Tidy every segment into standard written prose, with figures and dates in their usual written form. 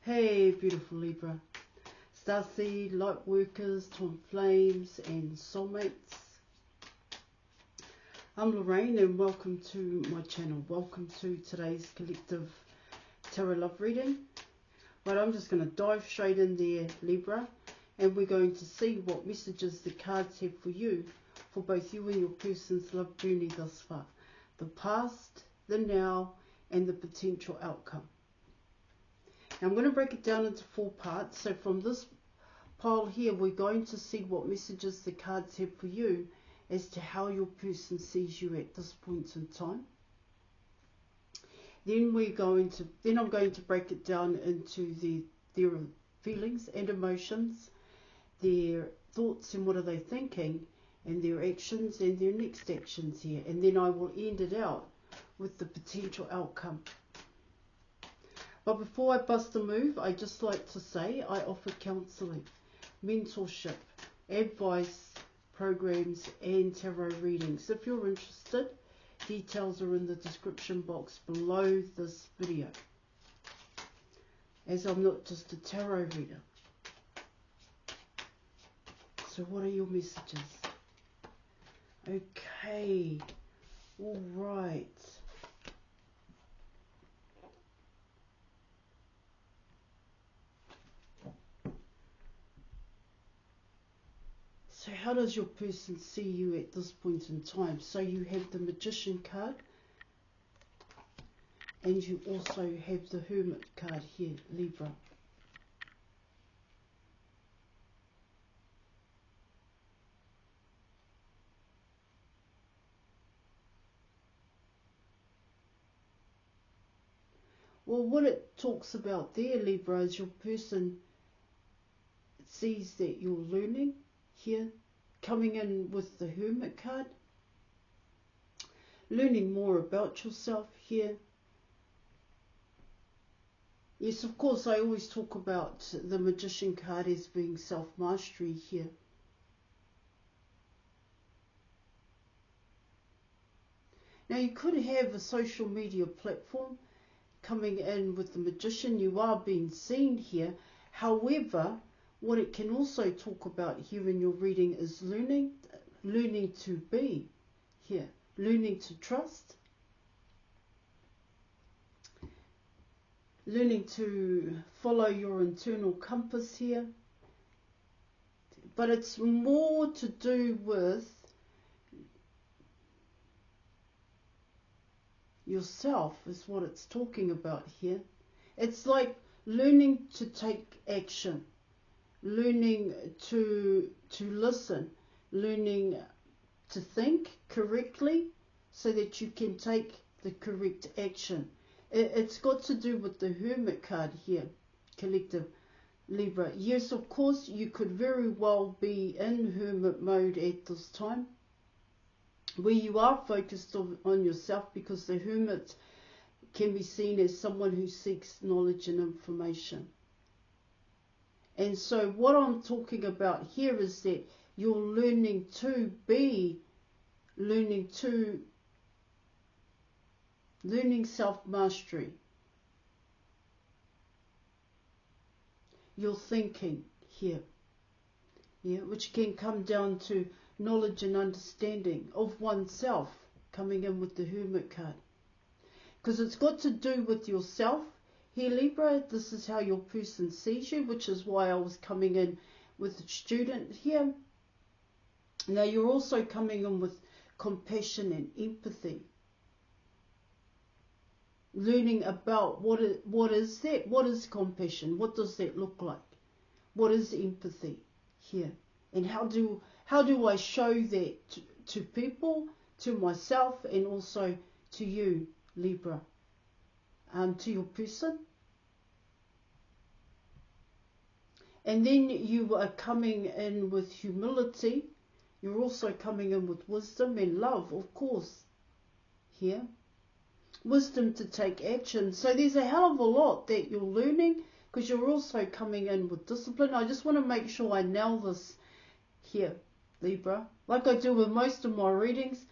Hey, beautiful Libra, starseed, light workers, twin flames, and soulmates. I'm Lorraine, and welcome to my channel. Welcome to today's collective tarot love reading. But I'm just going to dive straight in there, Libra, and we're going to see what messages the cards have for you, for both you and your person's love journey thus far. The past, the now, and the potential outcome. Now I'm going to break it down into 4 parts. So from this pile here, we're going to see what messages the cards have for you as to how your person sees you at this point in time. Then I'm going to break it down into their feelings and emotions, their thoughts and what are they thinking, and their actions and their next actions here. And then I will end it out with the potential outcome. But before I bust a move, I just like to say I offer counselling, mentorship, advice, programs, and tarot readings. If you're interested, details are in the description box below this video, as I'm not just a tarot reader. So what are your messages? Okay, all right. So how does your person see you at this point in time? So you have the Magician card, and you also have the Hermit card here, Libra. Well, what it talks about there, Libra, is your person sees that you're learning here, coming in with the Hermit card, learning more about yourself here. Yes, of course, I always talk about the Magician card as being self-mastery here. Now, you could have a social media platform coming in with the Magician. You are being seen here. However, what it can also talk about here in your reading is learning to be here, learning to trust, learning to follow your internal compass here. But it's more to do with yourself is what it's talking about here. It's like learning to take action, learning to listen, learning to think correctly so that you can take the correct action. It's got to do with the Hermit card here, collective Libra. Yes, of course, you could very well be in hermit mode at this time, where you are focused on yourself, because the hermit can be seen as someone who seeks knowledge and information. And so what I'm talking about here is that you're learning self-mastery. You're thinking here, yeah, which can come down to knowledge and understanding of oneself, coming in with the Hermit card. Because it's got to do with yourself here, Libra. This is how your person sees you, which is why I was coming in with the student here. Now you're also coming in with compassion and empathy. Learning about what is that? What is compassion? What does that look like? What is empathy here? And how do I show that to people, to myself, and also to you, Libra, to your person? And then you are coming in with humility. You're also coming in with wisdom and love, of course, here. Wisdom to take action. So there's a hell of a lot that you're learning, because you're also coming in with discipline. I just want to make sure I nail this here, Libra, like I do with most of my readings.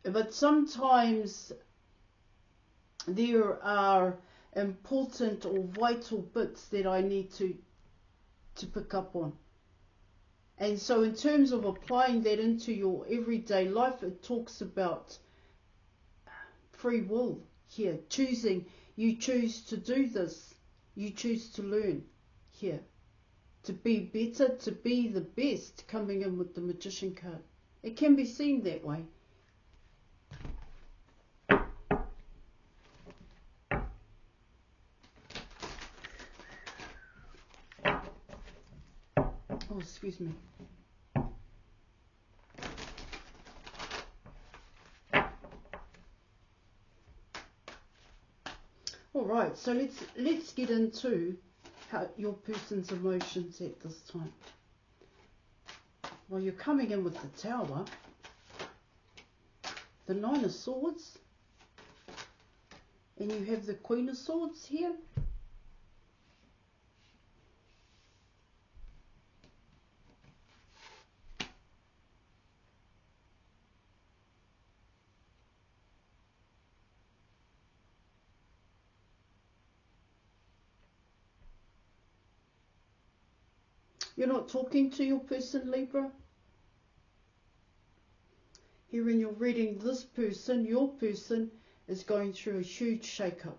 But sometimes there are important or vital bits that I need to pick up on. And so in terms of applying that into your everyday life, it talks about free will here, choosing. You choose to do this, you choose to learn here, to be better, to be the best, coming in with the Magician card. It can be seen that way. Oh, excuse me. All right, so let's get into how your person's emotions at this time. Well, you're coming in with the Tower, the Nine of Swords, and you have the Queen of Swords here. You're not talking to your person, Libra. Here in your reading, this person, your person, is going through a huge shake-up.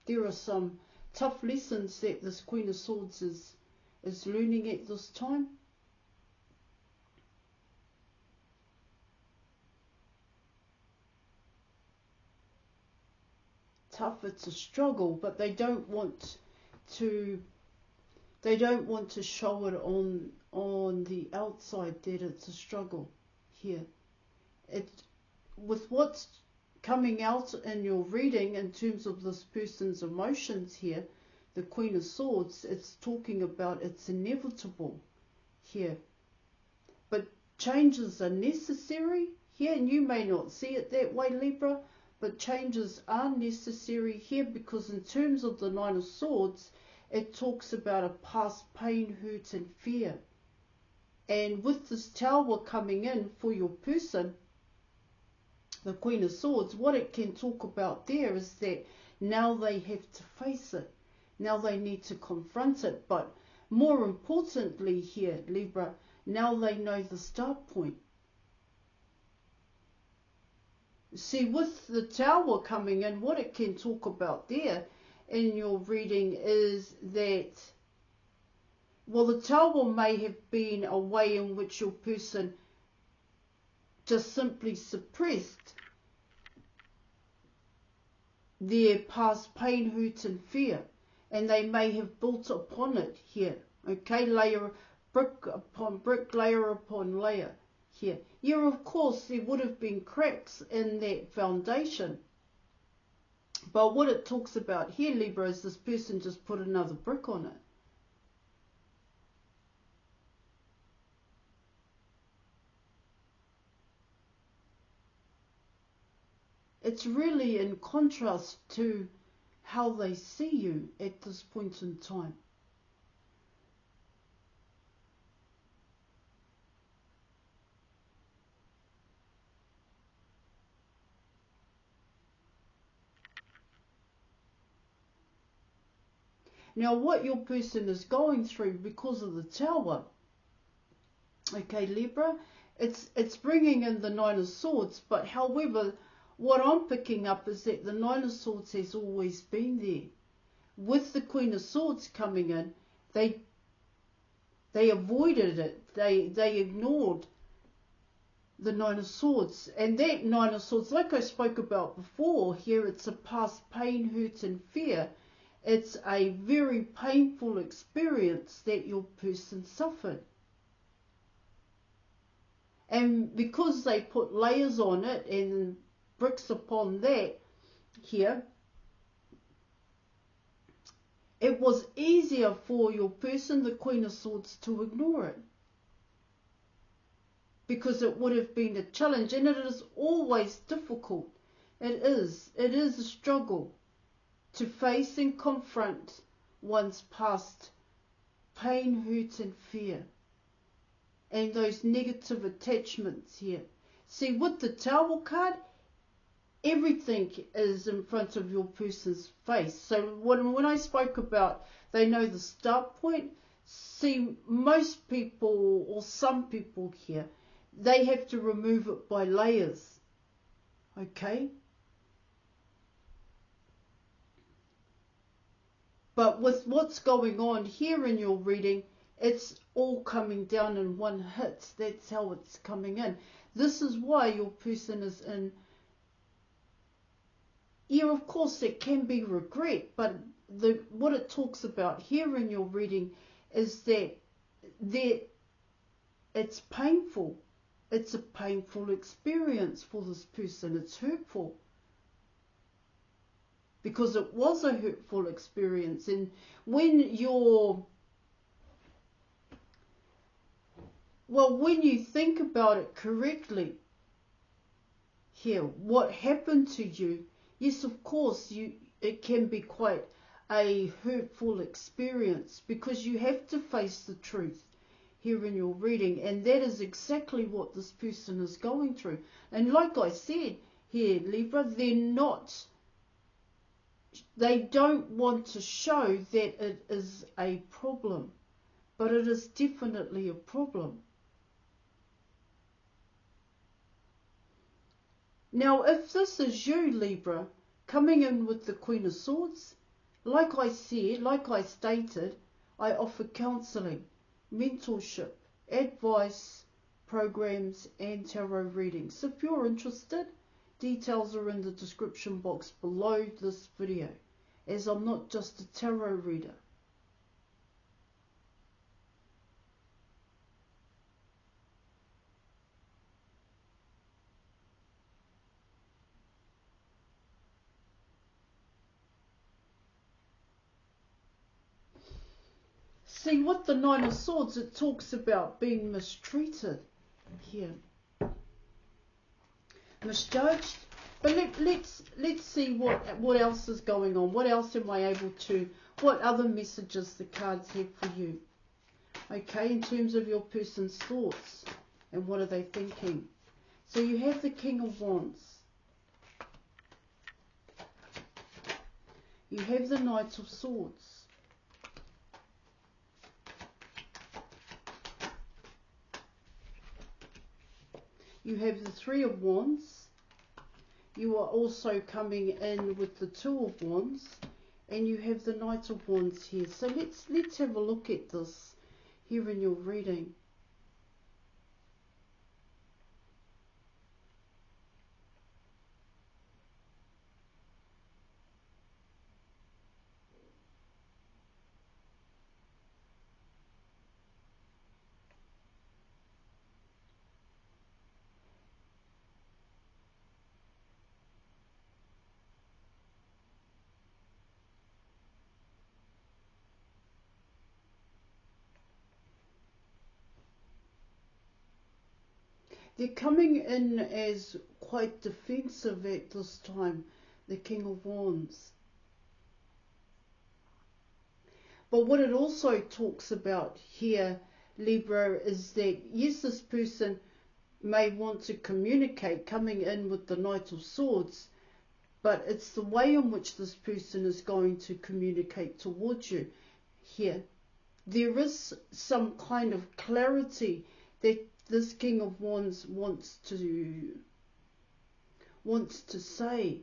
There are some tough lessons that this Queen of Swords is learning at this time. Tough, it's a struggle, but they don't want to show it on the outside that it's a struggle here. With what's coming out in your reading in terms of this person's emotions here, the Queen of Swords, it's talking about it's inevitable here. But changes are necessary here, and you may not see it that way, Libra, but changes are necessary here, because in terms of the Nine of Swords, it talks about a past pain, hurt and fear. And with this Tower coming in for your person, the Queen of Swords, what it can talk about there is that now they have to face it. Now they need to confront it. But more importantly here, Libra, now they know the start point. See, with the Tower coming in, what it can talk about there in your reading is that, well, the Tower may have been a way in which your person just simply suppressed their past pain, hurt and fear, and they may have built upon it here, okay, brick upon brick, layer upon layer here. Yeah, of course, there would have been cracks in that foundation. But what it talks about here, Libra, is this person just put another brick on it. It's really in contrast to how they see you at this point in time. Now, what your person is going through because of the Tower, okay, Libra, it's bringing in the Nine of Swords, but however, what I'm picking up is that the Nine of Swords has always been there. With the Queen of Swords coming in, they avoided it. They ignored the Nine of Swords. And that Nine of Swords, like I spoke about before, here it's a past pain, hurt and fear. It's a very painful experience that your person suffered. And because they put layers on it and bricks upon that here, it was easier for your person, the Queen of Swords, to ignore it, because it would have been a challenge, and it is always difficult. It is a struggle to face and confront one's past pain, hurt and fear, and those negative attachments here. See, with the Tower card, everything is in front of your person's face. So when I spoke about they know the start point, see, most people or some people here, they have to remove it by layers. Okay? But with what's going on here in your reading, it's all coming down in one hit. That's how it's coming in. This is why your person is in. Yeah, of course, there can be regret, but what it talks about here in your reading is that it's painful. It's a painful experience for this person. It's hurtful. Because it was a hurtful experience. And when you think about it correctly here, what happened to you, yes, of course, it can be quite a hurtful experience because you have to face the truth here in your reading, and that is exactly what this person is going through. And like I said here, Libra, they don't want to show that it is a problem, but it is definitely a problem. Now, if this is you, Libra, coming in with the Queen of Swords, like I stated, I offer counselling, mentorship, advice, programs and tarot readings. If you're interested, details are in the description box below this video, as I'm not just a tarot reader. See, with the Nine of Swords, it talks about being mistreated here. Misjudged. But let's see what else is going on. What else am I able to, what other messages the cards have for you? Okay, in terms of your person's thoughts and what are they thinking. So you have the King of Wands. You have the Knight of Swords. You have the Three of Wands. You are also coming in with the Two of Wands, and you have the Knight of Wands here. So let's have a look at this here in your reading. They're coming in as quite defensive at this time, the King of Wands. But what it also talks about here, Libra, is that yes, this person may want to communicate, coming in with the Knight of Swords, but it's the way in which this person is going to communicate towards you here. There is some kind of clarity that this King of Wands wants to say.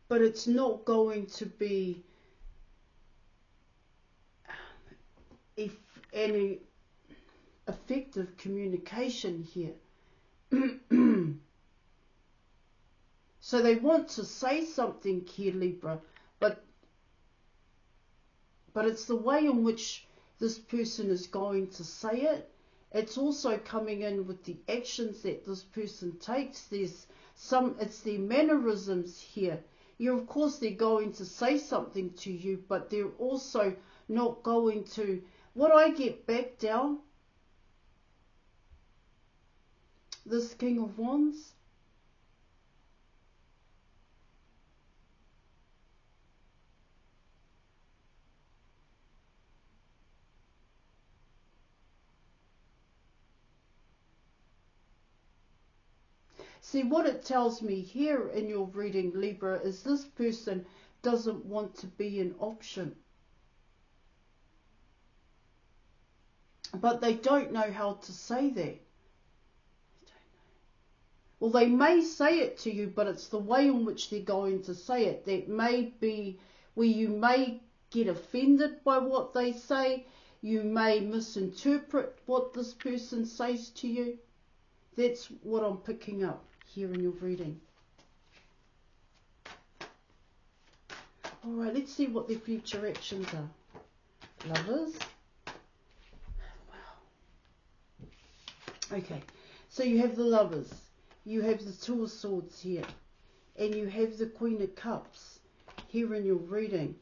But it's not going to be any effective communication here. So they want to say something here, Libra, but it's the way in which this person is going to say it. It's also coming in with the actions that this person takes. It's their mannerisms here. of course they're going to say something to you, but they're also not going to, what I get back down, this King of Wands, see, what it tells me here in your reading, Libra, is this person doesn't want to be an option. But they don't know how to say that. Well, they may say it to you, but it's the way in which they're going to say it that may be where you may get offended by what they say. You may misinterpret what this person says to you. That's what I'm picking up here in your reading. All right, let's see what their future actions are. Lovers. Wow. Okay, so you have the Lovers. You have the Two of Swords here. And you have the Queen of Cups here in your reading.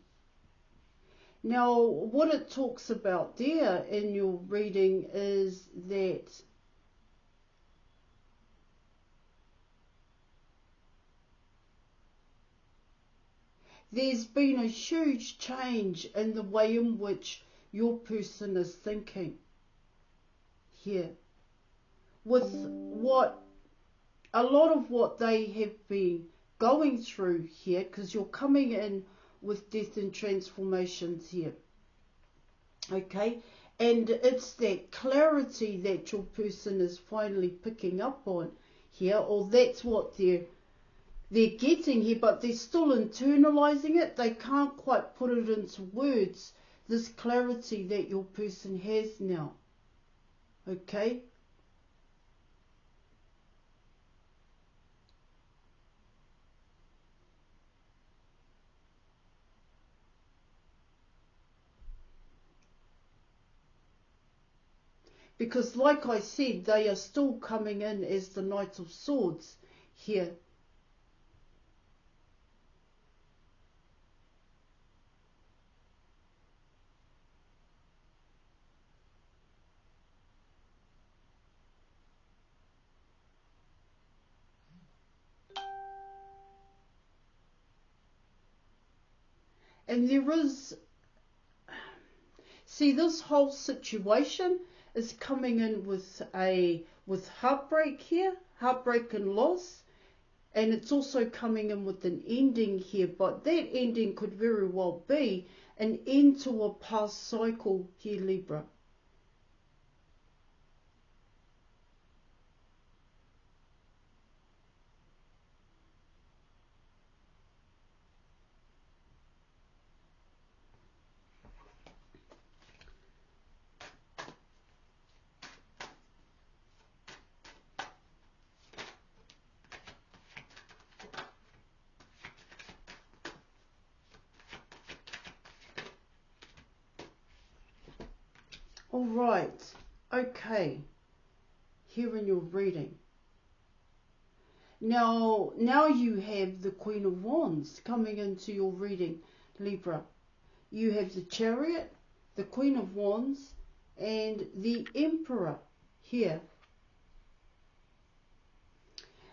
Now, what it talks about there in your reading is that there's been a huge change in the way in which your person is thinking here. With what a lot of what they have been going through here, because you're coming in with death and transformations here. Okay, and it's that clarity that your person is finally picking up on here, or that's what they're getting here, but they're still internalizing it. They can't quite put it into words, this clarity that your person has now. Okay? Because like I said, they are still coming in as the Knight of Swords here. And there is, see, this whole situation is coming in with heartbreak here, heartbreak and loss, and it's also coming in with an ending here, but that ending could very well be an end to a past cycle here, Libra. All right, okay, here in your reading. Now you have the Queen of Wands coming into your reading, Libra. You have the Chariot, the Queen of Wands, and the Emperor here.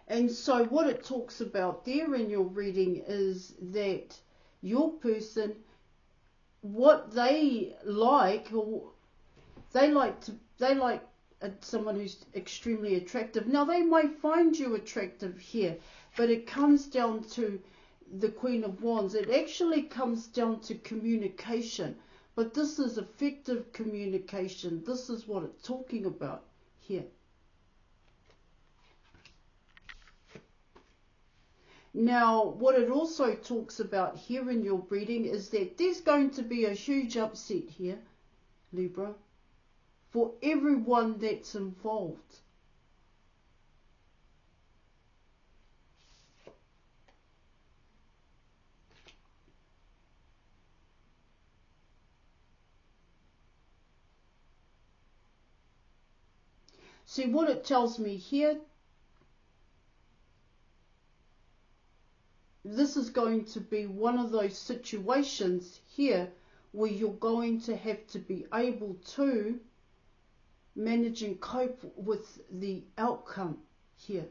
And so what it talks about there in your reading is that your person, what they like, or they like someone who's extremely attractive. Now, they might find you attractive here, but it comes down to the Queen of Wands. It actually comes down to communication, but this is effective communication. This is what it's talking about here. Now, what it also talks about here in your reading is that there's going to be a huge upset here, Libra, for everyone that's involved. See, what it tells me here, this is going to be one of those situations here where you're going to have to be able to manage and cope with the outcome here.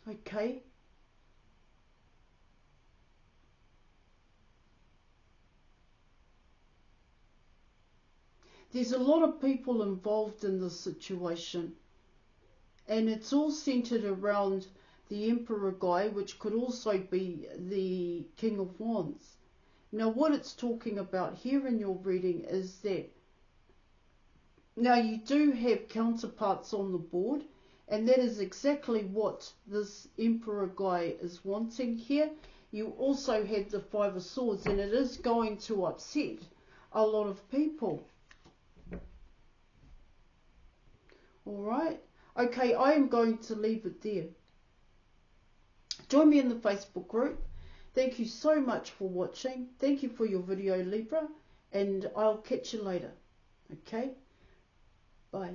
Okay. There's a lot of people involved in this situation, and it's all centered around the Emperor guy, which could also be the King of Wands. Now, what it's talking about here in your reading is that now you do have counterparts on the board, and that is exactly what this Emperor guy is wanting here. You also have the Five of Swords, and it is going to upset a lot of people. All right. Okay, I am going to leave it there. Join me in the Facebook group. Thank you so much for watching. Thank you for your video, Libra, and I'll catch you later. Okay? Bye.